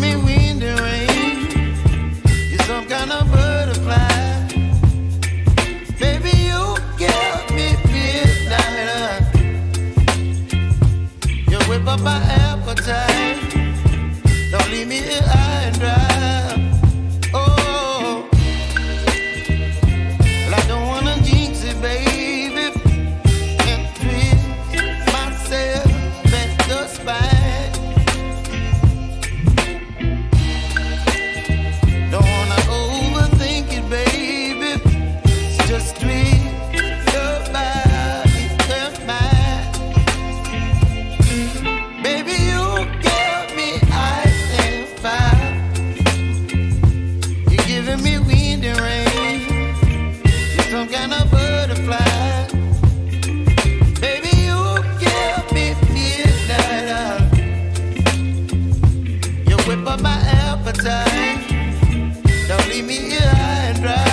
me wind and rain. You're some kind of butterfly. Baby, you give me midnight. You whip up my appetite. Don't leave me here high and dry. Oh, well, I don't wanna jinx it, baby, and twist myself at the spine. Don't wanna overthink it, baby. It's just twist your body and mine. Baby, you give me ice and fire. You're giving me wind and rain. You're some kind of butterfly. Baby, you give me midnight. You whip up my appetite. Don't leave me here high and dry.